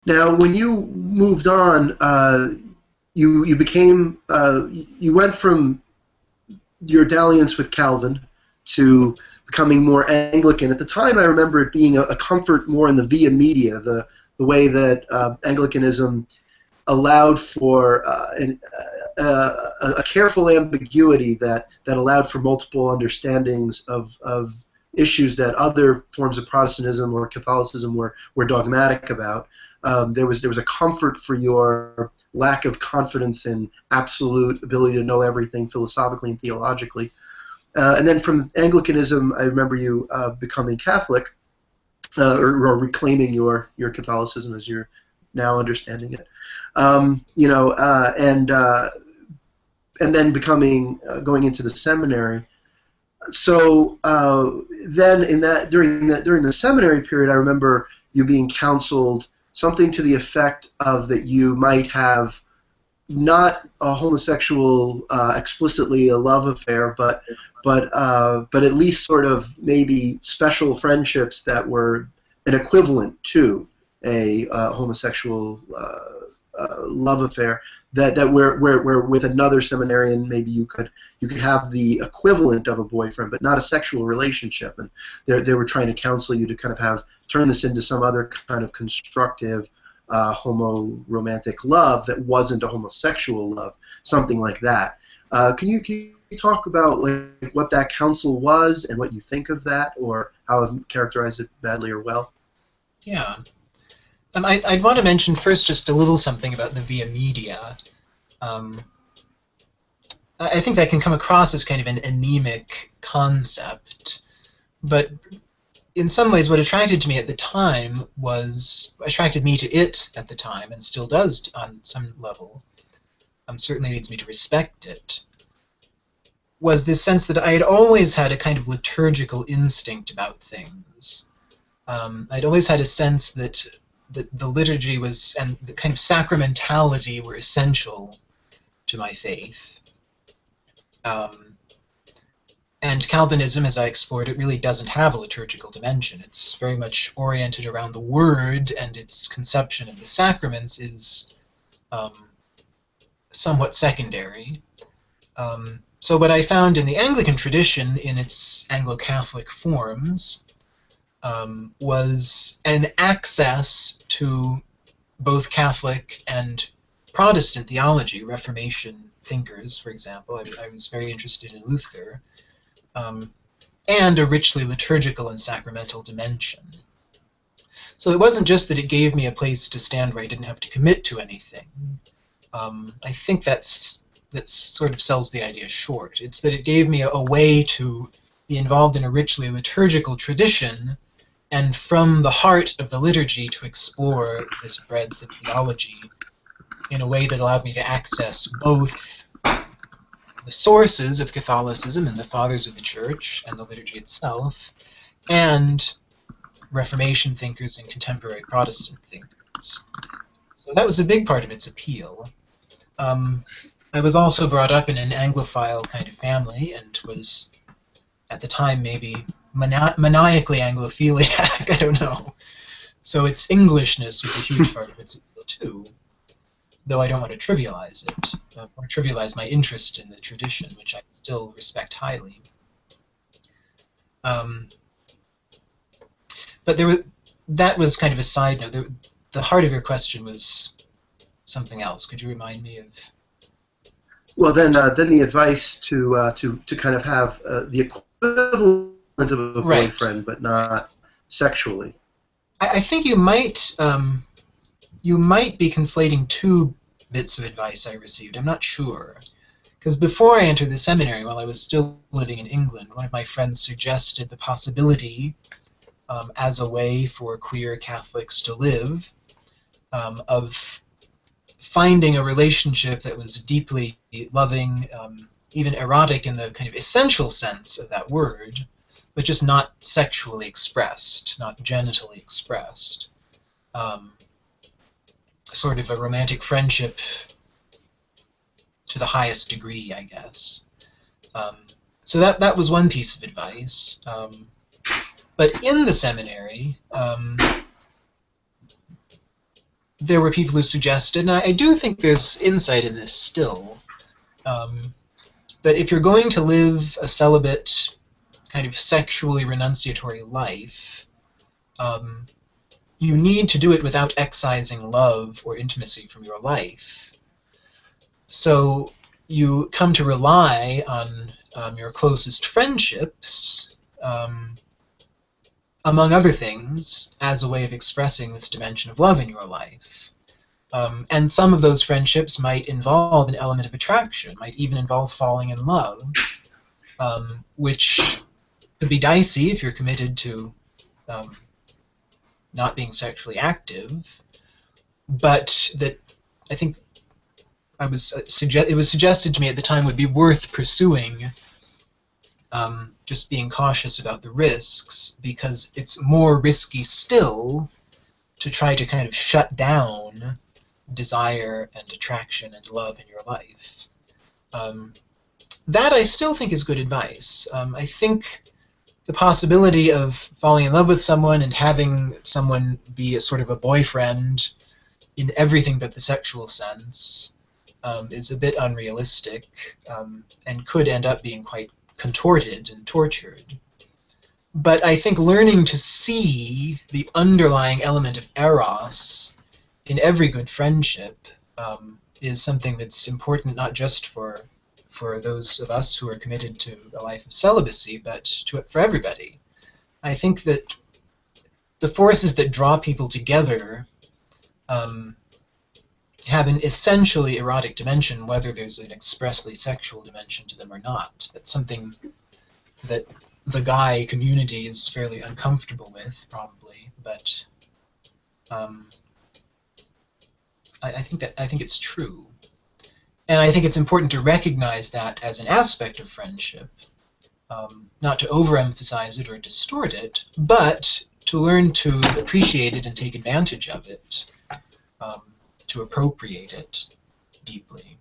Now, when you moved on, you became you went from your dalliance with Calvin to becoming more Anglican. At the time, I remember it being a comfort more in the via media, the way that Anglicanism allowed for a careful ambiguity that allowed for multiple understandings of issues that other forms of Protestantism or Catholicism were dogmatic about. There was a comfort for your lack of confidence in absolute ability to know everything philosophically and theologically. And then from Anglicanism, I remember you becoming Catholic, or reclaiming your Catholicism as you're now understanding it. And then becoming going into the seminary. So then during the seminary period, I remember you being counseled something to the effect of that you might have not a homosexual, explicitly a love affair, but at least sort of maybe special friendships that were an equivalent to a homosexual love affair. That where with another seminarian maybe you could have the equivalent of a boyfriend, but not a sexual relationship. And they were trying to counsel you to kind of turn this into some other kind of constructive homo-romantic love that wasn't a homosexual love, something like that. Can you talk about like what that counsel was and what you think of that, or how I've characterized it badly or well? Yeah. I'd want to mention first just a little something about the via media. I think that can come across as kind of an anemic concept, but in some ways what attracted me to it at the time, and still does on some level, certainly leads me to respect it, was this sense that I had always had a kind of liturgical instinct about things. I'd always had a sense that the liturgy was, and the kind of sacramentality were essential to my faith. And Calvinism, as I explored it, really doesn't have a liturgical dimension. It's very much oriented around the Word, and its conception of the sacraments is somewhat secondary. So what I found in the Anglican tradition, in its Anglo-Catholic forms, was an access to both Catholic and Protestant theology, Reformation thinkers, for example. I was very interested in Luther, and a richly liturgical and sacramental dimension. So it wasn't just that it gave me a place to stand where I didn't have to commit to anything. I think that sort of sells the idea short. It's that it gave me a way to be involved in a richly liturgical tradition, and from the heart of the liturgy to explore this breadth of theology in a way that allowed me to access both the sources of Catholicism and the fathers of the Church and the liturgy itself, and Reformation thinkers and contemporary Protestant thinkers. So that was a big part of its appeal. I was also brought up in an Anglophile kind of family, and was, at the time, maybe maniacally Anglophiliac, I don't know. So its Englishness was a huge part of its appeal too, though I don't want to trivialize it, or trivialize my interest in the tradition, which I still respect highly. But that was kind of a side note. The heart of your question was something else. Could you remind me of? Well, then the advice to kind of have the equivalent of a boyfriend, right, but not sexually. I think you might be conflating two bits of advice I received. I'm not sure. Because before I entered the seminary, while I was still living in England, one of my friends suggested the possibility, as a way for queer Catholics to live, of finding a relationship that was deeply loving, even erotic in the kind of essential sense of that word, but just not sexually expressed, not genitally expressed. Sort of a romantic friendship to the highest degree, I guess. So that was one piece of advice. But in the seminary, there were people who suggested, and I do think there's insight in this still, that if you're going to live a celibate, kind of sexually renunciatory life, you need to do it without excising love or intimacy from your life. So you come to rely on your closest friendships, among other things, as a way of expressing this dimension of love in your life. And some of those friendships might involve an element of attraction, might even involve falling in love, which could be dicey if you're committed to not being sexually active, but that I think it was suggested to me at the time would be worth pursuing, just being cautious about the risks, because it's more risky still to try to kind of shut down desire and attraction and love in your life. That I still think is good advice. I think the possibility of falling in love with someone and having someone be a sort of a boyfriend in everything but the sexual sense is a bit unrealistic, and could end up being quite contorted and tortured. But I think learning to see the underlying element of eros in every good friendship is something that's important, not just for those of us who are committed to a life of celibacy, but for everybody. I think that the forces that draw people together have an essentially erotic dimension, whether there's an expressly sexual dimension to them or not. That's something that the guy community is fairly uncomfortable with, probably, but I think it's true. And I think it's important to recognize that as an aspect of friendship, not to overemphasize it or distort it, but to learn to appreciate it and take advantage of it, to appropriate it deeply.